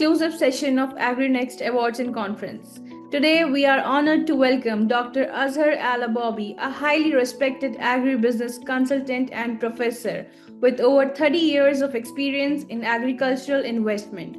exclusive session of AgriNext Awards and Conference. Today, we are honored to welcome Dr. Azhr Al Haboby, a highly respected agribusiness consultant and professor with over 30 years of experience in agricultural investment,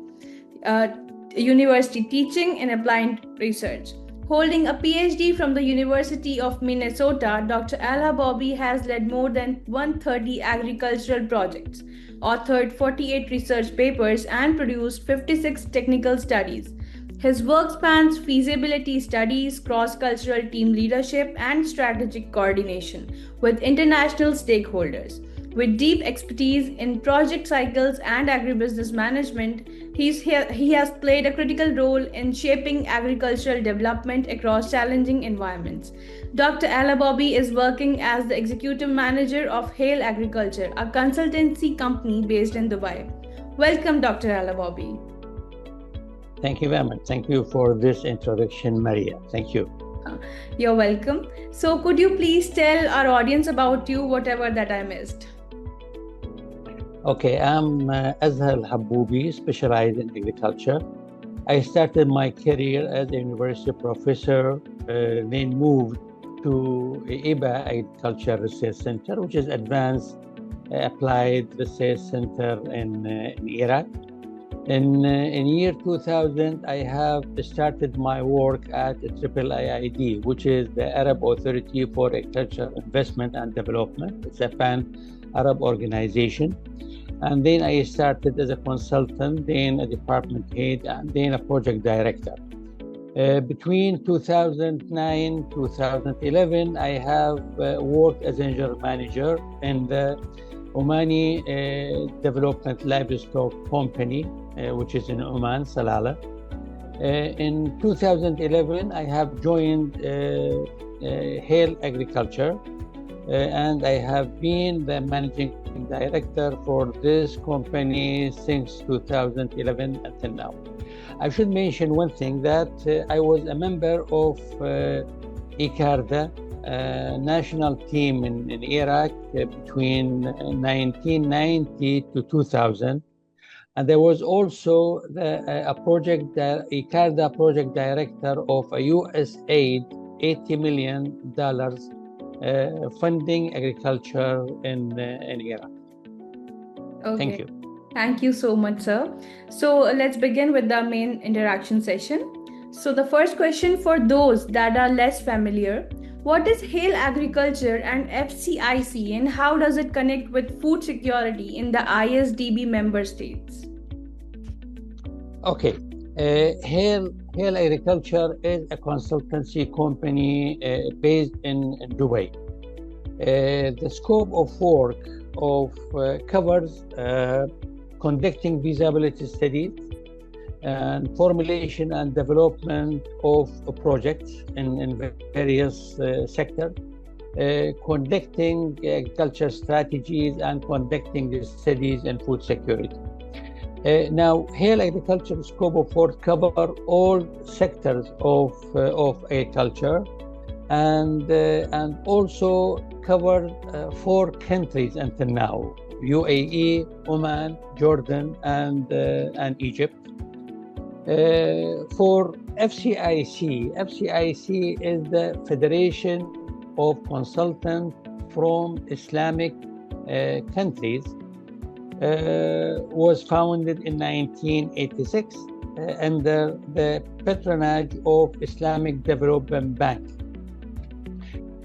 university teaching, and applied research. Holding a PhD from the University of Minnesota, Dr. Al Haboby has led more than 130 agricultural projects, authored 48 research papers, and produced 56 technical studies. His work spans feasibility studies, cross-cultural team leadership, and strategic coordination with international stakeholders. With deep expertise in project cycles and agribusiness management, he has played a critical role in shaping agricultural development across challenging environments. Dr. Al Haboby is working as the executive manager of Hale Agriculture, a consultancy company based in Dubai. Welcome, Dr. Al Haboby. Thank you very much. Thank you for this introduction, Maria. Thank you. You're welcome. So could you please tell our audience about you, whatever that I missed? Okay, I'm Azhr Al Haboby, specialized in agriculture. I started my career as a university professor, then moved to AAAID Agriculture Research Center, which is Advanced Applied Research Center in Iraq. In year 2000, I have started my work at AAAID, which is the Arab Authority for Agricultural Investment and Development. It's a pan-Arab organization. And then I started as a consultant, then a department head, and then a project director. Between 2009 2011, I have worked as a general manager in the Omani Development Livestock Company, which is in Oman, Salalah. In 2011, I have joined Hale Agriculture, and I have been the managing director for this company since 2011 until now. I should mention one thing, that I was a member of ICARDA, national team in Iraq between 1990 to 2000. And there was also a project, the ICARDA project director of a USAID $80 million funding agriculture in Iraq. Okay. Thank you. Thank you so much, sir. So let's begin with the main interaction session. So the first question, for those that are less familiar, what is Hale Agriculture and FCIC, and how does it connect with food security in the ISDB member states? Okay. Hale Agriculture is a consultancy company based in Dubai. The scope of work covers conducting feasibility studies and formulation and development of projects in various sectors, conducting agriculture strategies, and conducting the studies in food security. Now, Hale Agriculture scope of work cover all sectors of agriculture, and also cover 4 countries until now: UAE, Oman, Jordan, and Egypt. For FCIC is the Federation of Consultants from Islamic countries. Was founded in 1986 under the patronage of Islamic Development Bank.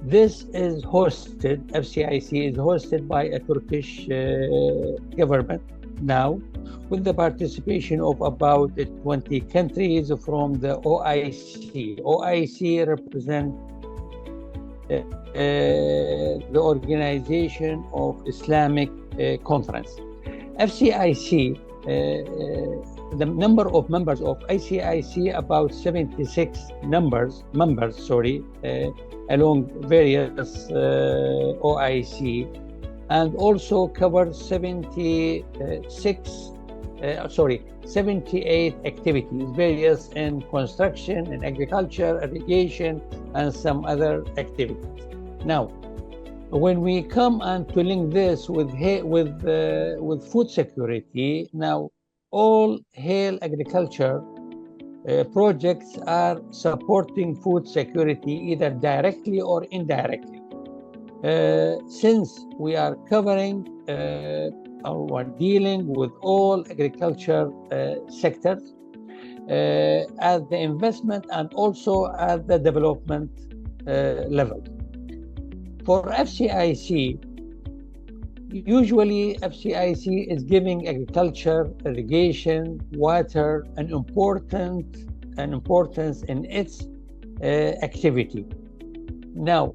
This is hosted, FCIC is hosted by a Turkish government now, with the participation of about 20 countries from the OIC. OIC represents the Organization of Islamic Conference. FCIC, the number of members of ICIC, about 76 members, along various OIC, and also covers 78 activities, various in construction, in agriculture, irrigation, and some other activities. Now, when we come and to link this with food security, now all hail agriculture projects are supporting food security either directly or indirectly. Since we are covering or dealing with all agriculture sectors at the investment and also at the development level. For FCIC, usually FCIC is giving agriculture, irrigation, water an importance in its activity. Now,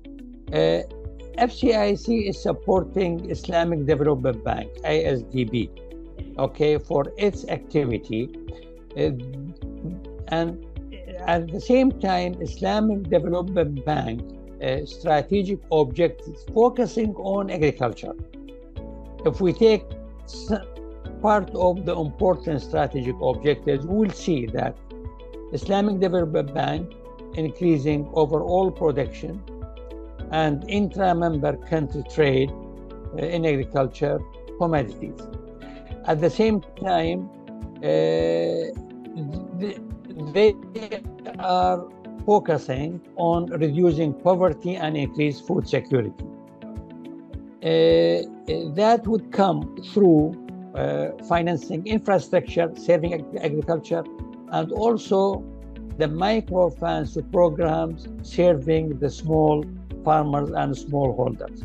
FCIC is supporting Islamic Development Bank, ISDB, okay, for its activity. And at the same time, Islamic Development Bank strategic objectives focusing on agriculture. If we take part of the important strategic objectives, we will see that Islamic Development Bank increasing overall production and intra-member country trade in agriculture commodities. At the same time, they are focusing on reducing poverty and increase food security. That would come through financing infrastructure, serving agriculture, and also the microfinance programs serving the small farmers and smallholders.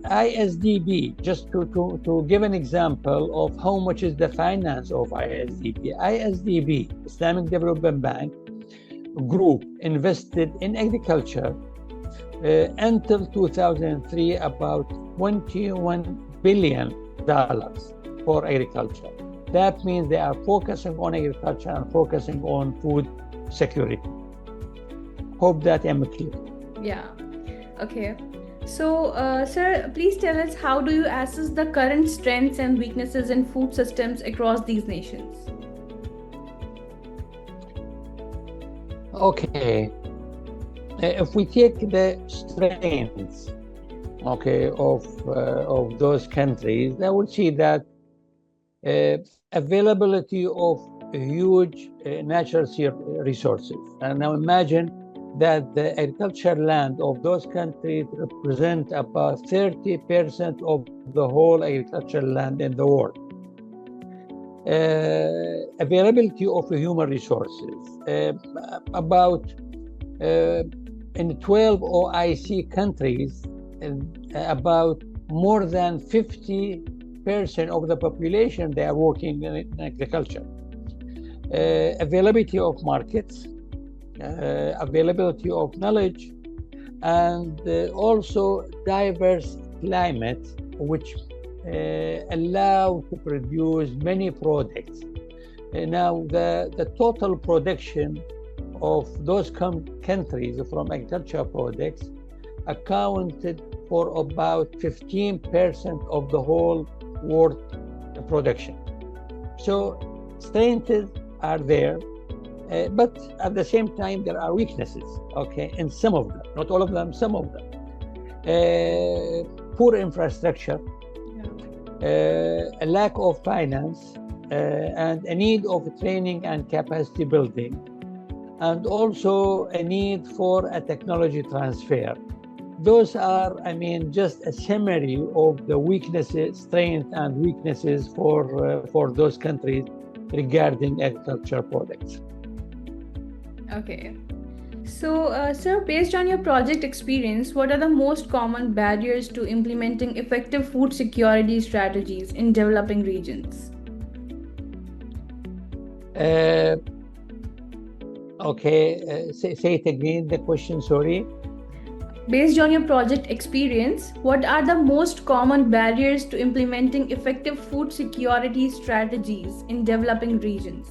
ISDB, just to give an example of how much is the finance of ISDB, Islamic Development Bank Group, invested in agriculture until 2003 about $21 billion for agriculture. That means they are focusing on agriculture and focusing on food security. Hope that I'm clear. Yeah. Okay. So, sir, please tell us, how do you assess the current strengths and weaknesses in food systems across these nations? Okay. If we take the strengths, okay, of those countries, I will see that availability of huge natural resources. And now imagine that the agricultural land of those countries represent about 30% of the whole agricultural land in the world. Availability of human resources, about in 12 OIC countries, about more than 50% of the population, they are working in agriculture. Availability of markets, availability of knowledge, and also diverse climate, which allow to produce many products. Now, the total production of those countries from agricultural products accounted for about 15% of the whole world production. So strengths are there, but at the same time there are weaknesses, okay, in some of them, not all of them, some of them. Poor infrastructure, a lack of finance, and a need of training and capacity building, and also a need for a technology transfer. Those are, just a summary of the weaknesses, strengths and weaknesses for those countries regarding agricultural products. Okay. So, sir, based on your project experience, what are the most common barriers to implementing effective food security strategies in developing regions? Say it again, the question, sorry. Based on your project experience, what are the most common barriers to implementing effective food security strategies in developing regions?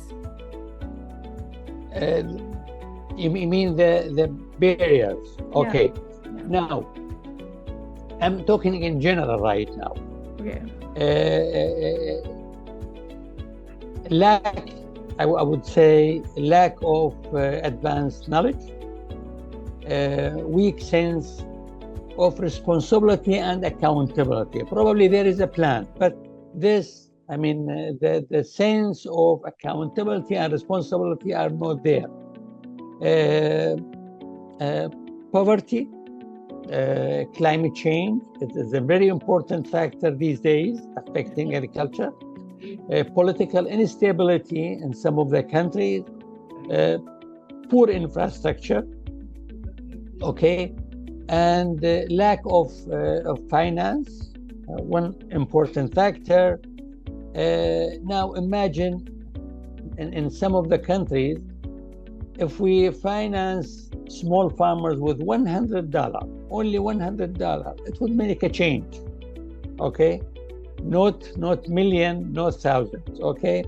You mean the barriers? Okay. Yeah. Now, I'm talking in general right now. Okay. I would say lack of advanced knowledge, weak sense of responsibility and accountability. Probably there is a plan, but this, I mean, the sense of accountability and responsibility are not there. Poverty, climate change, it is a very important factor these days affecting agriculture. Political instability in some of the countries, poor infrastructure, okay, and lack of finance, one important factor. Now imagine in some of the countries, if we finance small farmers with $100, only $100, it would make a change, okay? Not million, not thousands, okay?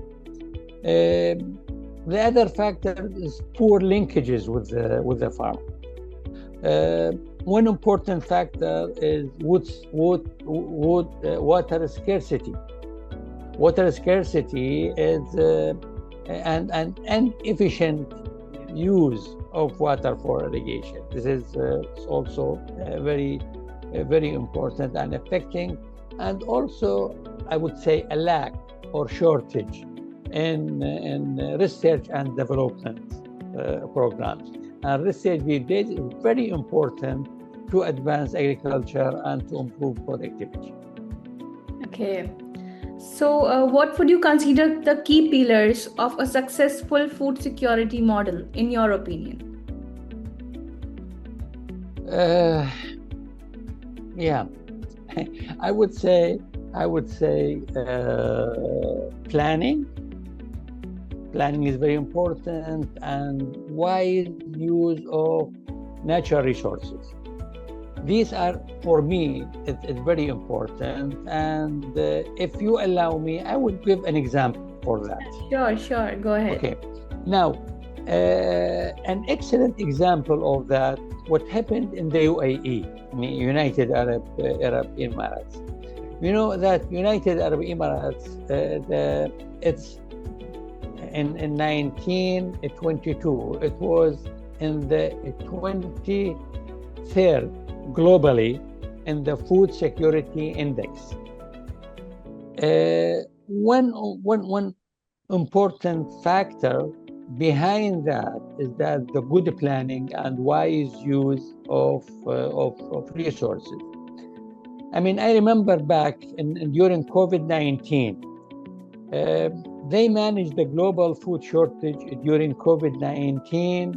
The other factor is poor linkages with the farm. One important factor is water scarcity. Water scarcity is an inefficient use of water for irrigation. This is also very important and affecting, and also I would say a lack or shortage in research and development programs. And research these days is very important to advance agriculture and to improve productivity. Okay. So, what would you consider the key pillars of a successful food security model, in your opinion? Yeah, I would say planning. Planning is very important, and wise use of natural resources. These are, for me, it's very important. And if you allow me, I would give an example for that. Sure, go ahead. Okay. Now, an excellent example of that, what happened in the UAE, I mean, United Arab Emirates. You know that United Arab Emirates, it's in 1922, it was in the 23rd globally in the Food Security Index. One important factor behind that is that the good planning and wise use of resources. I mean, I remember back during COVID-19, they managed the global food shortage during COVID-19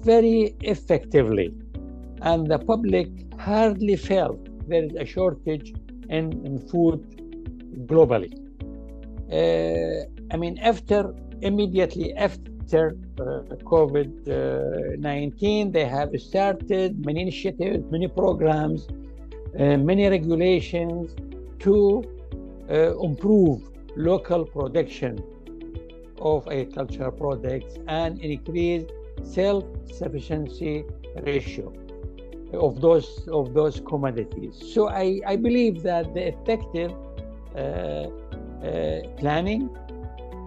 very effectively. And the public hardly felt there is a shortage in food globally. I mean, immediately after COVID-19, they have started many initiatives, many programs, many regulations to improve local production of agricultural products and increase self-sufficiency ratio of those commodities. So I believe that the effective planning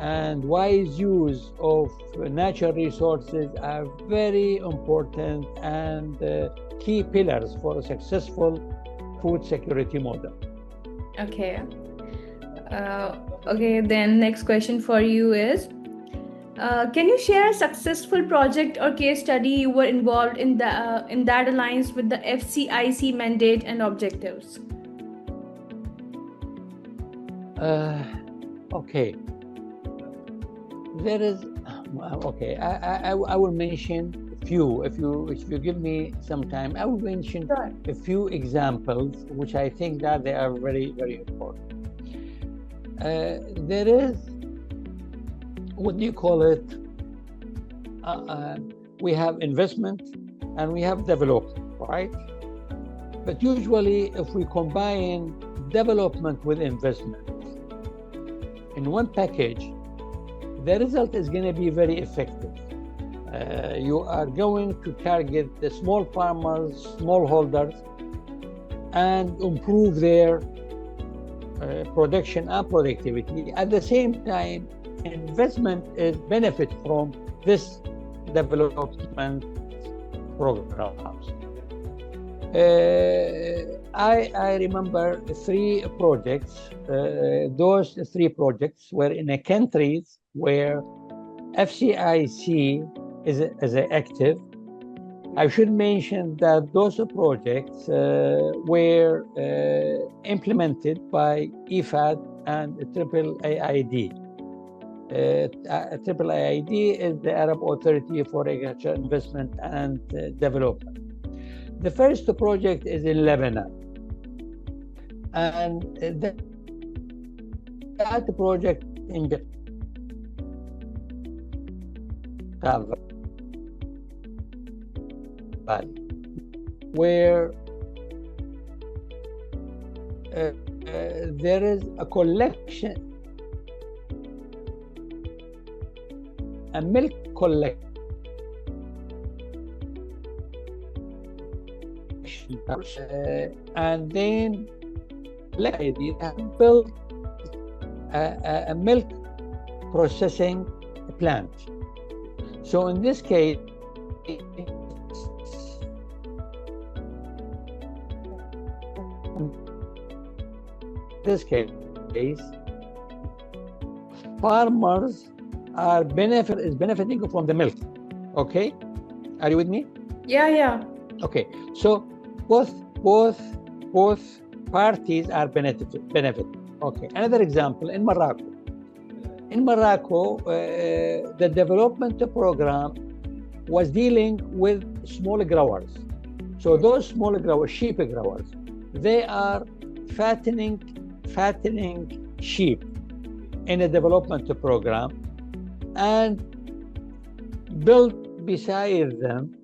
and wise use of natural resources are very important and key pillars for a successful food security model. Okay. Okay, then next question for you is, can you share a successful project or case study you were involved in that aligns with the FCIC mandate and objectives? Okay. There is okay. I will mention a few. If you give me some time, I will mention a few examples which I think that they are very, very important. There is, what do you call it? We have investment and we have development, right? But usually, if we combine development with investment in one package, the result is going to be very effective. You are going to target the small farmers, smallholders, and improve their production and productivity. At the same time, investment is benefit from this development programs. I remember three projects. Those three projects were in a countries where FCIC is active. I should mention that those projects were implemented by IFAD and AAAID. AAAID is the Arab Authority for Agriculture Investment and Development. The first project is in Lebanon, and that project in Valley, where there is a collection, a milk collection, and then they built a milk processing plant. So in this case, farmers are benefiting from the milk. Okay, are you with me? Yeah. Okay, so both parties are benefit. Okay, another example in Morocco. In Morocco, the development program was dealing with small growers. So those small growers, sheep growers, they are fattening sheep in a development program, and built beside them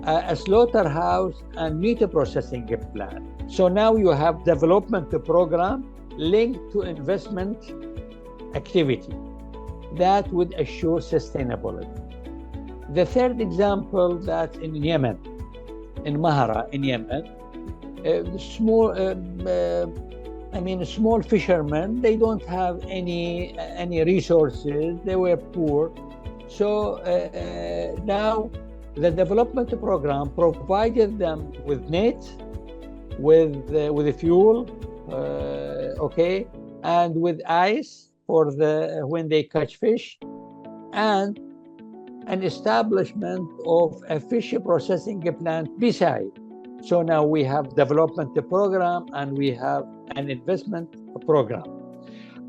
a slaughterhouse and meat processing plant. So now you have development program linked to investment activity that would assure sustainability. The third example, that's in Yemen, in Mahara in Yemen, small fishermen, they don't have any resources, they were poor. So now the development program provided them with nets, with fuel, okay, and with ice for when they catch fish, and an establishment of a fish processing plant beside. So now we have development program and we have an investment program.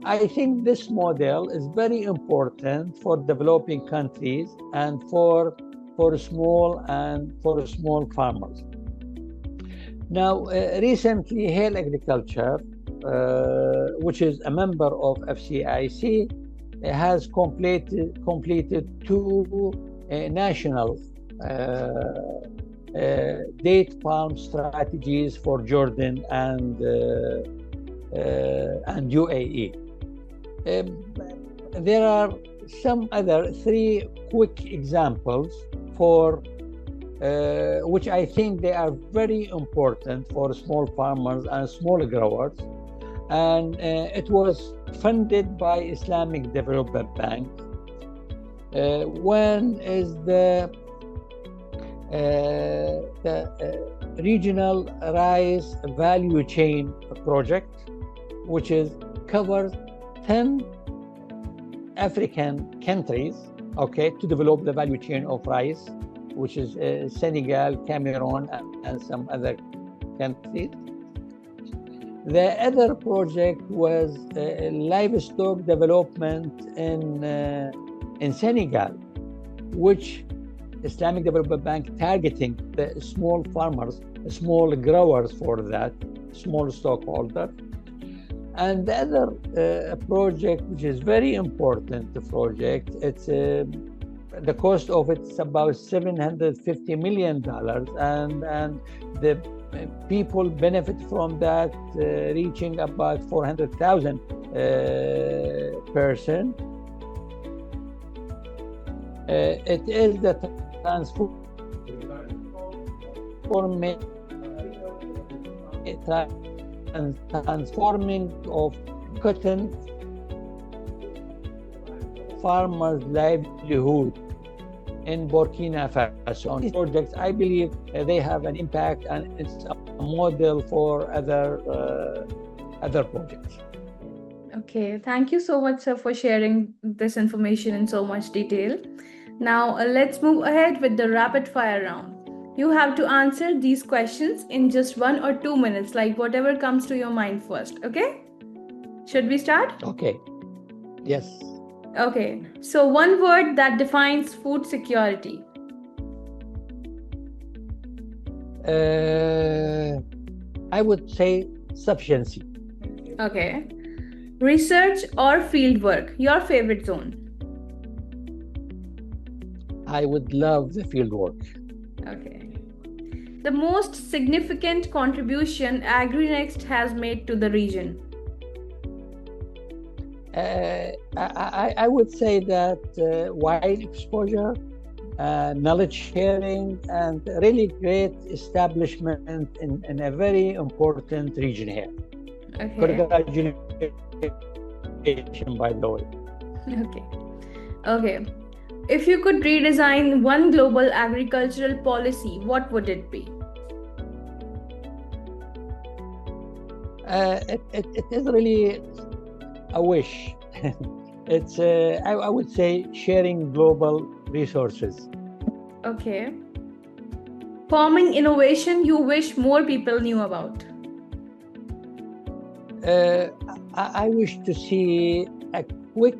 I think this model is very important for developing countries and for small farmers. Now, recently, Hail Agriculture, which is a member of FCIC, has completed two national date palm strategies for Jordan and UAE. There are some other three quick examples for which I think they are very important for small farmers and small growers, and it was funded by Islamic Development Bank. One is the regional rice value chain project, which covers 10 African countries, okay, to develop the value chain of rice, which is Senegal, Cameroon, and some other countries. The other project was livestock development in Senegal, which Islamic Development Bank targeting the small farmers, small growers for that, small stockholder. And the other project, which is very important project, it's the cost of it is about $750 million, and the people benefit from that, reaching about 400,000 person. It is the transforming of cotton farmers' livelihood in Burkina Faso. These projects, I believe, they have an impact, and it's model for other projects. Okay, thank you so much, sir, for sharing this information in so much detail. Now, let's move ahead with the rapid fire round. You have to answer these questions in just 1 or 2 minutes, like whatever comes to your mind first, okay? Should we start? Okay. Yes. Okay, so one word that defines food security. I would say sufficiency. Okay. Research or field work, your favorite zone. I would love the field work. Okay. The most significant contribution AgriNext has made to the region. I would say that wide exposure, knowledge sharing, and really great establishment in a very important region here. Okay. Congratulations, by the way. Okay. If you could redesign one global agricultural policy, what would it be? It is really a wish. It's I would say sharing global resources. Okay. Farming innovation you wish more people knew about. I wish to see a quick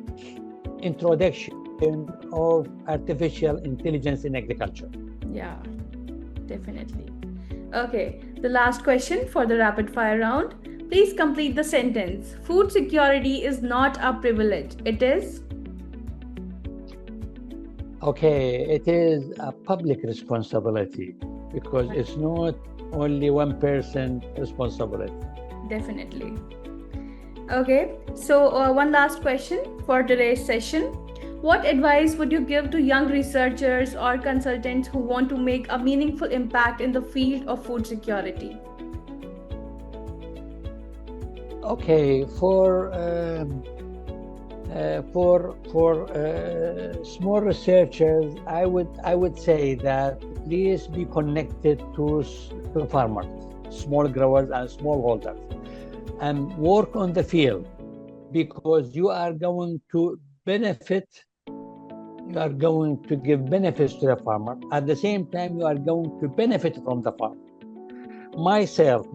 introduction of artificial intelligence in agriculture. Yeah, definitely. Okay, the last question for the rapid fire round. Please complete the sentence. Food security is not a privilege. It is? Okay, it is a public responsibility because it's not only one person responsibility. Definitely. Okay, so one last question for today's session. What advice would you give to young researchers or consultants who want to make a meaningful impact in the field of food security? Okay, for small researchers, I would say that please be connected to farmers, small growers and smallholders, and work on the field because you are going to benefit. You are going to give benefits to the farmer. At the same time, you are going to benefit from the farm. Myself,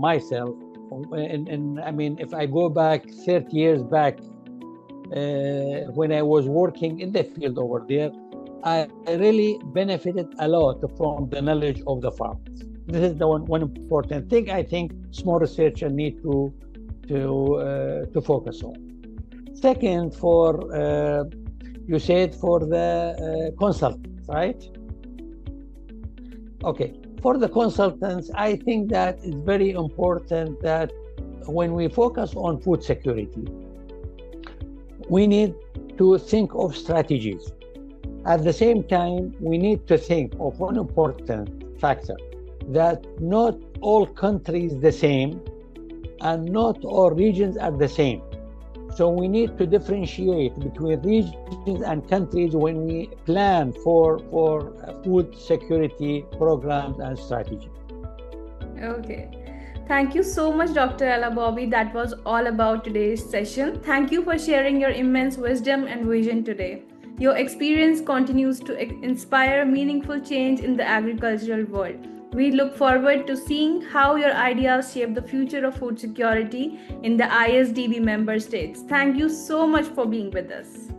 and I mean, if I go back 30 years back, when I was working in the field over there, I really benefited a lot from the knowledge of the farmers. This is the one important thing I think small researchers need to focus on. Second, you said for the consultants, right? Okay. For the consultants, I think that it's very important that when we focus on food security, we need to think of strategies. At the same time, we need to think of one important factor, that not all countries the same and not all regions are the same. So we need to differentiate between regions and countries when we plan for food security programs and strategies. Okay. Thank you so much, Dr. Al Haboby. That was all about today's session. Thank you for sharing your immense wisdom and vision today. Your experience continues to inspire meaningful change in the agricultural world. We look forward to seeing how your ideas shape the future of food security in the ISDB member states. Thank you so much for being with us.